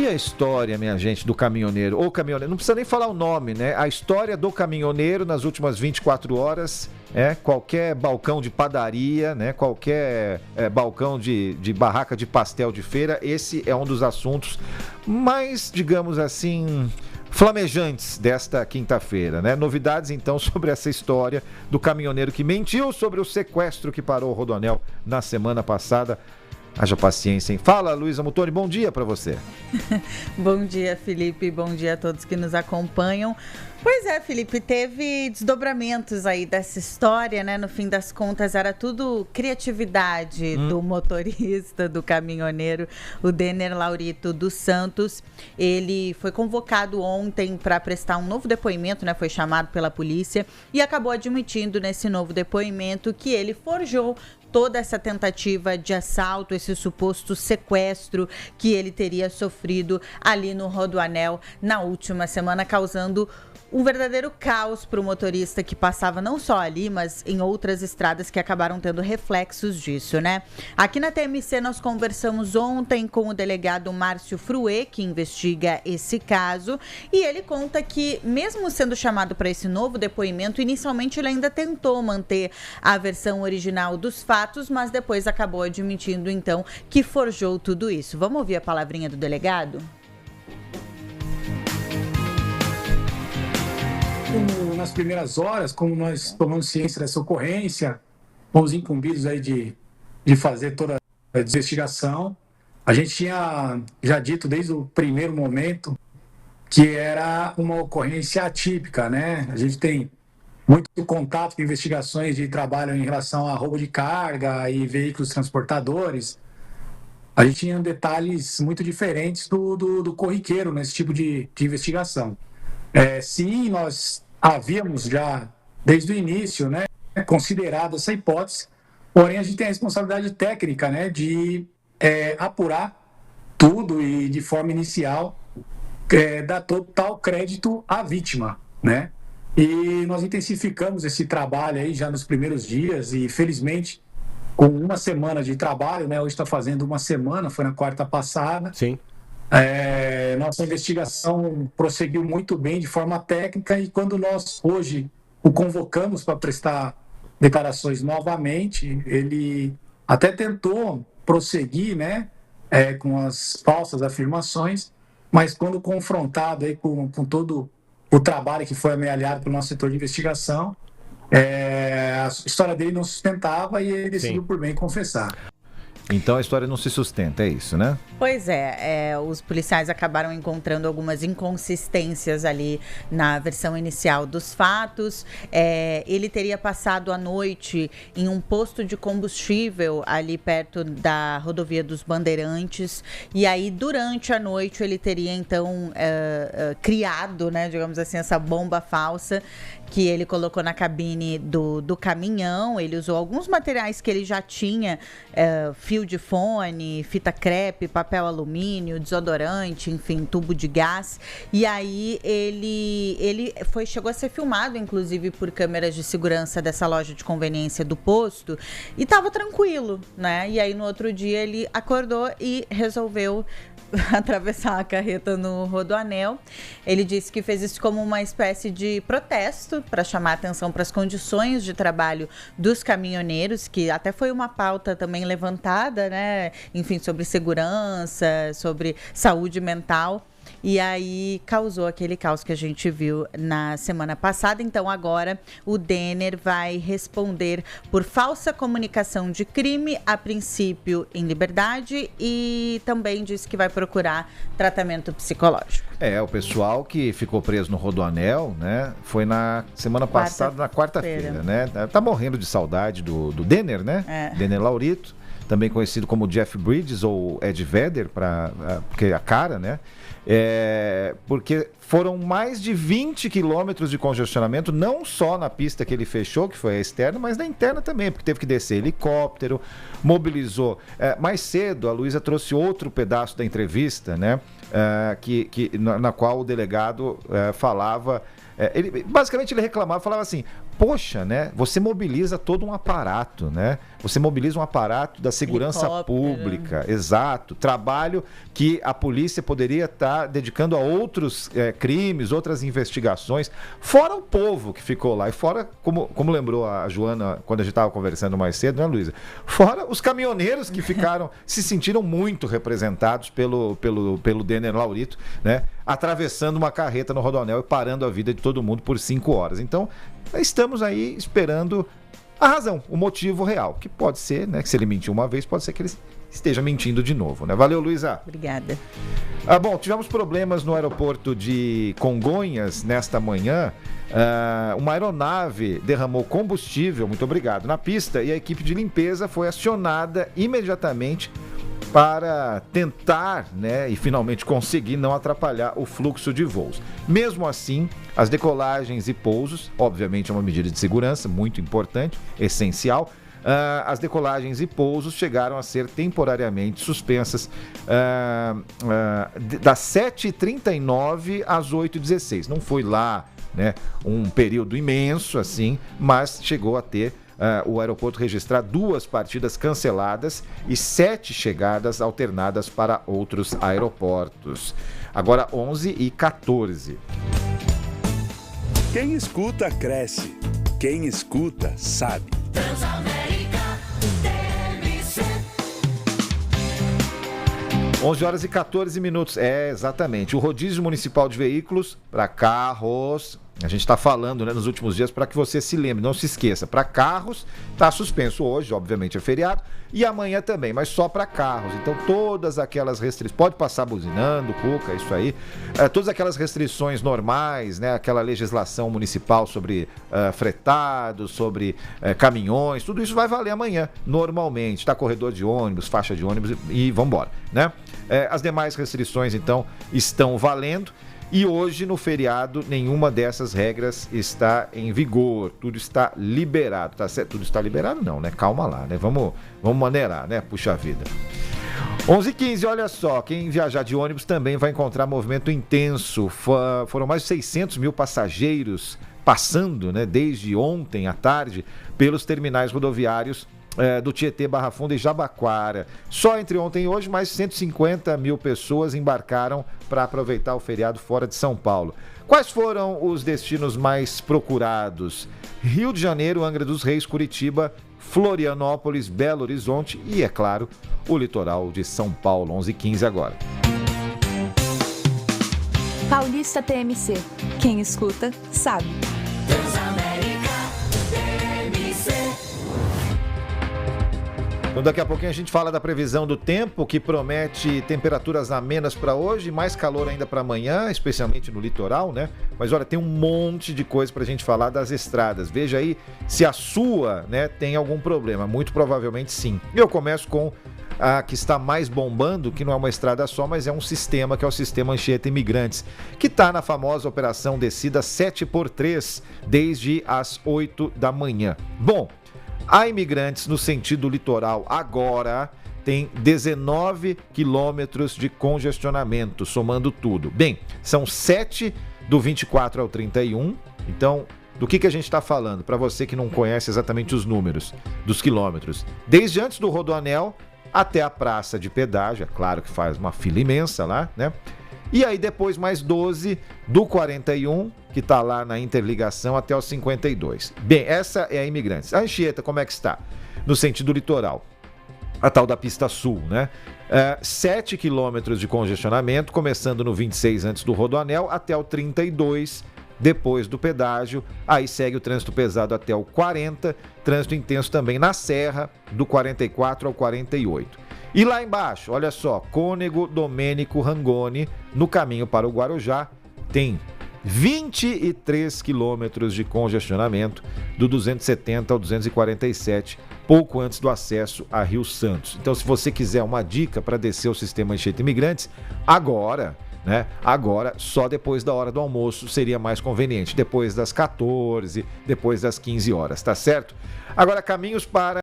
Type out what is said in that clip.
E a história, minha gente, do caminhoneiro, ou caminhoneiro, não precisa nem falar o nome, né? A história do caminhoneiro nas últimas 24 horas, qualquer balcão de padaria, né? Qualquer balcão de barraca de pastel de feira, esse é um dos assuntos mais, digamos assim, flamejantes desta quinta-feira, né? Novidades, então, sobre essa história do caminhoneiro que mentiu sobre o sequestro que parou o Rodoanel na semana passada. Haja paciência, hein? Fala, Luísa Mutoni, bom dia para você. Bom dia, Felipe, bom dia a todos que nos acompanham. Pois é, Felipe, teve desdobramentos aí dessa história, né? No fim das contas, era tudo criatividade do motorista, do caminhoneiro, o Denner Laurito dos Santos. Ele foi convocado ontem para prestar um novo depoimento, né? Foi chamado pela polícia e acabou admitindo nesse novo depoimento que ele forjou toda essa tentativa de assalto, esse suposto sequestro que ele teria sofrido ali no Rodoanel na última semana, causando um verdadeiro caos para o motorista que passava não só ali, mas em outras estradas que acabaram tendo reflexos disso, né? Aqui na TMC nós conversamos ontem com o delegado Márcio Fruê, que investiga esse caso, e ele conta que, mesmo sendo chamado para esse novo depoimento, inicialmente ele ainda tentou manter a versão original dos fatos, mas depois acabou admitindo, então, que forjou tudo isso. Vamos ouvir a palavrinha do delegado? Nas primeiras horas, como nós tomamos ciência dessa ocorrência, fomos incumbidos aí de fazer toda a investigação. A gente tinha já dito desde o primeiro momento que era uma ocorrência atípica, né? A gente tem muito contato com investigações de trabalho em relação a roubo de carga e veículos transportadores. A gente tinha detalhes muito diferentes do corriqueiro nesse tipo de investigação. Sim, nós havíamos já, desde o início, né, considerado essa hipótese, porém a gente tem a responsabilidade técnica, né, de apurar tudo e, de forma inicial, dar total crédito à vítima, né? E nós intensificamos esse trabalho aí já nos primeiros dias e, felizmente, com uma semana de trabalho, né, hoje está fazendo uma semana, foi na quarta passada. Sim. Nossa investigação prosseguiu muito bem de forma técnica e quando nós hoje o convocamos para prestar declarações novamente, ele até tentou prosseguir, né, com as falsas afirmações, mas quando confrontado aí com todo o trabalho que foi amealhado pelo nosso setor de investigação, a história dele não sustentava e ele decidiu por bem confessar. Então a história não se sustenta, é isso, né? Pois os policiais acabaram encontrando algumas inconsistências ali na versão inicial dos fatos. Ele teria passado a noite em um posto de combustível ali perto da rodovia dos Bandeirantes. E aí, durante a noite, ele teria, então, criado, né, digamos assim, essa bomba falsa que ele colocou na cabine do caminhão. Ele usou alguns materiais que ele já tinha, fio de fone, fita crepe, papel alumínio, desodorante, enfim, tubo de gás. E aí ele chegou a ser filmado, inclusive, por câmeras de segurança dessa loja de conveniência do posto e estava tranquilo, né? E aí no outro dia ele acordou e resolveu atravessar a carreta no Rodoanel. Ele disse que fez isso como uma espécie de protesto para chamar atenção para as condições de trabalho dos caminhoneiros, que até foi uma pauta também levantada, né? Enfim, sobre segurança, sobre saúde mental. E aí causou aquele caos que a gente viu na semana passada. Então agora o Denner vai responder por falsa comunicação de crime, a princípio em liberdade, e também disse que vai procurar tratamento psicológico. O pessoal que ficou preso no Rodoanel, né, foi na semana passada, na quarta-feira, né? Tá morrendo de saudade do Denner, né? Denner Laurito, também conhecido como Jeff Bridges ou Ed Vedder, porque a cara, né? Porque foram mais de 20 quilômetros de congestionamento, não só na pista que ele fechou, que foi a externa, mas na interna também, porque teve que descer helicóptero, mobilizou. Mais cedo, a Luísa trouxe outro pedaço da entrevista, né? na qual o delegado falava... Basicamente ele falava assim, poxa, né? Você mobiliza todo um aparato, né? Você mobiliza um aparato da segurança pública, exato, trabalho que a polícia poderia estar dedicando a outros crimes, outras investigações, fora o povo que ficou lá, e fora, como lembrou a Joana quando a gente estava conversando mais cedo, né, Luísa? Fora os caminhoneiros que se sentiram muito representados pelo Denner Laurito, né? Atravessando uma carreta no Rodoanel e parando a vida de todo mundo por 5 horas. Então, estamos aí esperando a razão, o motivo real, que pode ser, né, que se ele mentiu uma vez, pode ser que ele esteja mentindo de novo, né? Valeu, Luísa. Obrigada. Bom, tivemos problemas no aeroporto de Congonhas nesta manhã. Uma aeronave derramou combustível, muito obrigado, na pista, e a equipe de limpeza foi acionada imediatamente para tentar, né, e finalmente conseguir não atrapalhar o fluxo de voos. Mesmo assim, as decolagens e pousos, obviamente é uma medida de segurança muito importante, essencial, as decolagens e pousos chegaram a ser temporariamente suspensas das 7h39 às 8h16. Não foi lá, né, um período imenso assim, mas chegou a ter o aeroporto registrar 2 partidas canceladas e 7 chegadas alternadas para outros aeroportos. Agora 11h14. Quem escuta, cresce. Quem escuta, sabe. Transamérica, TMC. 11h14. Exatamente. O rodízio municipal de veículos para carros... A gente está falando, né, nos últimos dias para que você se lembre, não se esqueça. Para carros, está suspenso hoje, obviamente é feriado, e amanhã também, mas só para carros. Então, todas aquelas restrições, pode passar buzinando, cuca, isso aí. Todas aquelas restrições normais, né, aquela legislação municipal sobre fretados, sobre caminhões, tudo isso vai valer amanhã, normalmente. Tá, corredor de ônibus, faixa de ônibus e vambora, né? As demais restrições, então, estão valendo. E hoje, no feriado, nenhuma dessas regras está em vigor. Tudo está liberado, tá certo? Tudo está liberado não, né? Calma lá, né? Vamos maneirar, né? Puxa vida. 11h15, olha só, quem viajar de ônibus também vai encontrar movimento intenso. Foram mais de 600 mil passageiros passando, né, desde ontem à tarde, pelos terminais rodoviários do Tietê, Barra Funda e Jabaquara. Só entre ontem e hoje, mais de 150 mil pessoas embarcaram para aproveitar o feriado fora de São Paulo. Quais foram os destinos mais procurados? Rio de Janeiro, Angra dos Reis, Curitiba, Florianópolis, Belo Horizonte e, é claro, o litoral de São Paulo. 11h15 agora. Paulista TMC. Quem escuta, sabe. Então, daqui a pouquinho a gente fala da previsão do tempo, que promete temperaturas amenas para hoje, mais calor ainda para amanhã, especialmente no litoral, né? Mas olha, tem um monte de coisa para a gente falar das estradas. Veja aí se a sua, né, tem algum problema. Muito provavelmente sim. Eu começo com a que está mais bombando, que não é uma estrada só, mas é um sistema, que é o sistema Anchieta Imigrantes, que está na famosa operação descida 7x3, desde as 8 da manhã. Bom, a Imigrantes, no sentido litoral, agora tem 19 quilômetros de congestionamento, somando tudo. Bem, são 7 do 24 ao 31. Então, do que a gente está falando? Para você que não conhece exatamente os números dos quilômetros. Desde antes do Rodoanel até a praça de pedágio, é claro que faz uma fila imensa lá, né? E aí depois mais 12 do 41, que está lá na interligação, até os 52. Bem, essa é a Imigrantes. A Anchieta, como é que está? No sentido litoral. A tal da pista sul, né? 7 quilômetros de congestionamento, começando no 26 antes do Rodoanel, até o 32 depois do pedágio. Aí segue o trânsito pesado até o 40, trânsito intenso também na Serra, do 44 ao 48. E lá embaixo, olha só, Cônego Domênico Rangoni, no caminho para o Guarujá, tem 23 quilômetros de congestionamento, do 270 ao 247, pouco antes do acesso a Rio Santos. Então, se você quiser uma dica para descer o sistema Anchieta Imigrantes, agora, né? Agora, só depois da hora do almoço seria mais conveniente, depois das 14, depois das 15 horas, tá certo? Agora, caminhos para